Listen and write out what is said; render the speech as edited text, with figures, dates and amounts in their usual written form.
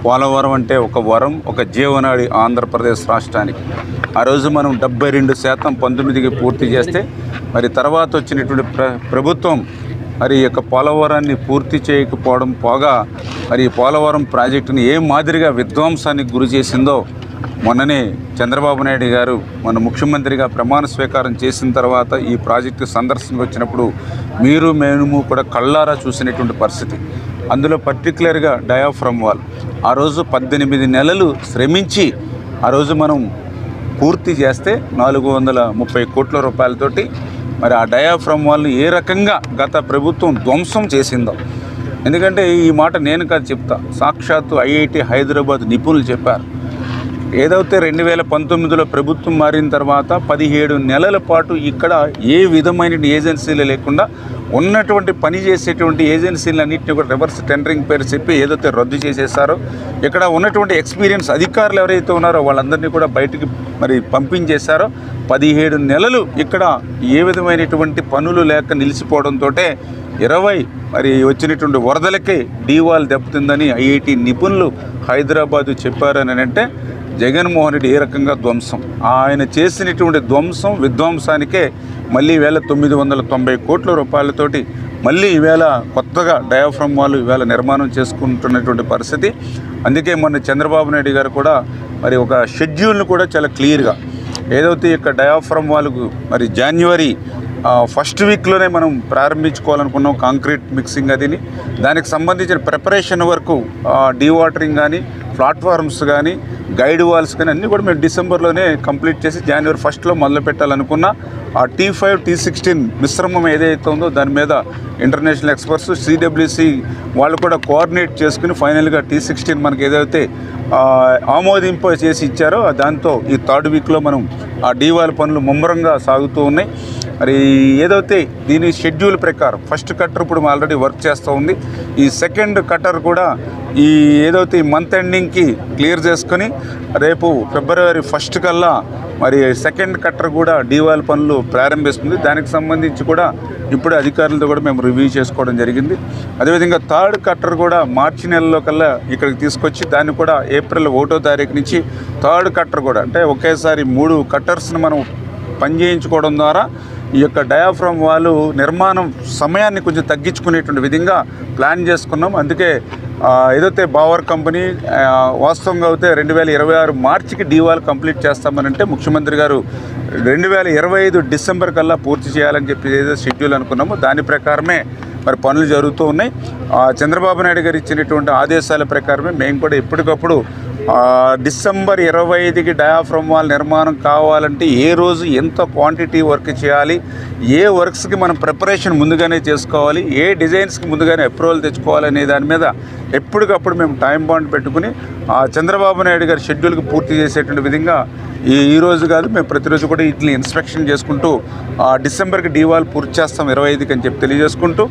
పోలవరం అంటే ఒక వరం, ఒక జీవనాడి ఆంధ్రప్రదేశ్ రాష్ట్రానికి. ఆ రోజు మనం 72% 19కి పూర్తి చేస్తే మరి తర్వాత వచ్చినటువంటి ప్రభుత్వం మరి ఈ యొక్క పోలవరాన్ని పూర్తి చేయకపోవడం పోగా మరి ఈ పోలవరం ప్రాజెక్టుని ఏ మాదిరిగా విధ్వంసానికి గురి చేసిందో మొన్ననే చంద్రబాబు నాయుడు గారు మన ముఖ్యమంత్రిగా ప్రమాణ స్వీకారం చేసిన తర్వాత ఈ ప్రాజెక్టు సందర్శనకు వచ్చినప్పుడు మేము కూడా కళ్ళారా చూసినటువంటి పరిస్థితి. అందులో పర్టికులర్గా డయాఫ్రమ్ వాల్ ఆ రోజు 18 నెలలు శ్రమించి ఆ రోజు మనం పూర్తి చేస్తే 430 కోట్ల రూపాయలతోటి మరి ఆ డయాఫ్రమ్ వాల్ని ఏ రకంగా గత ప్రభుత్వం ధ్వంసం చేసిందో. ఎందుకంటే ఈ మాట నేను కాదు చెప్తా, సాక్షాత్తు ఐఐటి హైదరాబాద్ నిపుణులు చెప్పారు. ఏదైతే 2019లో ప్రభుత్వం మారిన తర్వాత 17 నెలల పాటు ఇక్కడ ఏ విధమైన ఏజెన్సీలు లేకుండా ఉన్నటువంటి పని చేసేటువంటి ఏజెన్సీలన్నింటినీ కూడా రివర్స్ టెండరింగ్ పేరు చెప్పి ఏదైతే రద్దు చేసేసారో, ఇక్కడ ఉన్నటువంటి ఎక్స్పీరియన్స్ అధికారులు ఎవరైతే ఉన్నారో వాళ్ళందరినీ కూడా బయటికి మరి పంపించేశారో 17 నెలలు ఇక్కడ ఏ విధమైనటువంటి పనులు లేక నిలిచిపోవడంతో 20 మరి వచ్చినటువంటి వరదలకే డీవాల్ దెబ్బతిందని ఐఐటి నిపుణులు హైదరాబాదు చెప్పారని అంటే జగన్మోహన్ రెడ్డి ఏ రకంగా ధ్వంసం, ఆయన చేసినటువంటి విధ్వంసానికే మళ్ళీ ఈవేళ 990 కోట్ల రూపాయలతోటి మళ్ళీ ఈవేళ కొత్తగా డయాఫ్రమ్ వాళ్ళు ఈవేళ నిర్మాణం చేసుకుంటున్నటువంటి పరిస్థితి. అందుకే మొన్న చంద్రబాబు నాయుడు గారు కూడా మరి ఒక షెడ్యూల్ను కూడా చాలా క్లియర్గా ఏదైతే ఇక్కడ డయాఫ్రమ్ వాళ్ళకు మరి జనవరి ఫస్ట్ వీక్లోనే మనం ప్రారంభించుకోవాలనుకున్నాం కాంక్రీట్ మిక్సింగ్ అదిని. దానికి సంబంధించిన ప్రిపరేషన్ వరకు డీవాటరింగ్ కానీ ప్లాట్ఫామ్స్ కానీ గైడ్ వాల్స్ కానీ అన్నీ కూడా మేము డిసెంబర్లోనే కంప్లీట్ చేసి జనవరి 1లో మొదలు పెట్టాలనుకున్న ఆ T5 T16 మిశ్రమం ఏదైతే ఉందో దాని మీద ఇంటర్నేషనల్ ఎక్స్పర్ట్స్ సిడబ్ల్యూసి వాళ్ళు కూడా కోఆర్డినేట్ చేసుకుని ఫైనల్గా T16 మనకి ఏదైతే ఆమోదింపు చేసి ఇచ్చారో దాంతో ఈ 3rd వీక్లో మనం ఆ డీవాల్ పనులు ముమ్మరంగా సాగుతూ ఉన్నాయి. మరి ఏదైతే దీని షెడ్యూల్ ప్రకారం ఫస్ట్ కట్టర్ ఇప్పుడు ఆల్రెడీ వర్క్ చేస్తూ ఉంది. ఈ సెకండ్ కట్టర్ కూడా ఈ ఏదైతే ఈ మంత్ ఎండింగ్కి క్లియర్ చేసుకొని రేపు ఫిబ్రవరి 1 కల్లా మరి సెకండ్ కట్టర్ కూడా డీవాల్ పనులు ప్రారంభిస్తుంది. దానికి సంబంధించి కూడా ఇప్పుడు అధికారులతో కూడా మేము రివ్యూ చేసుకోవడం జరిగింది. అదేవిధంగా 3rd కట్టర్ కూడా మార్చి నెలలో కల్లా ఇక్కడికి తీసుకొచ్చి దాన్ని కూడా ఏప్రిల్ 1వ తారీఖు నుంచి 3rd కట్టర్ కూడా అంటే ఒకేసారి 3 కట్టర్స్ని మనం పనిచేయించుకోవడం ద్వారా ఈ యొక్క డయాఫ్రమ్ వాళ్ళు నిర్మాణం సమయాన్ని కొంచెం తగ్గించుకునేటువంటి విధంగా ప్లాన్ చేసుకున్నాం. అందుకే ఏదైతే బావర్ కంపెనీ వాస్తవంగా అయితే 2026 మార్చికి డీవాల్ కంప్లీట్ చేస్తామనంటే ముఖ్యమంత్రి గారు 2025 డిసెంబర్ కల్లా పూర్తి చేయాలని చెప్పి ఏదో షెడ్యూల్ అనుకున్నామో దాని ప్రకారమే మరి పనులు జరుగుతూ ఉన్నాయి. చంద్రబాబు నాయుడు గారు ఇచ్చినటువంటి ఆదేశాల ప్రకారమే మేము కూడా ఎప్పటికప్పుడు డిసెంబర్ 25కి డయాఫ్రమ్ వాల్ నిర్మాణం కావాలంటే ఏ రోజు ఎంత క్వాంటిటీ వర్క్ చేయాలి, ఏ వర్క్స్కి మనం ప్రిపరేషన్ ముందుగానే చేసుకోవాలి, ఏ డిజైన్స్కి ముందుగానే అప్రూవల్ తెచ్చుకోవాలి అనే దాని మీద ఎప్పటికప్పుడు మేము టైం బాండ్ పెట్టుకుని చంద్రబాబు నాయుడు గారి షెడ్యూల్కి పూర్తి చేసేటువంటి విధంగా ఈ రోజు కాదు మేము ప్రతిరోజు కూడా వీటిని ఇన్స్పెక్షన్ చేసుకుంటూ డిసెంబర్కి డీవాల్ పూర్తి చేస్తాం 25కి అని చెప్పి తెలియజేసుకుంటూ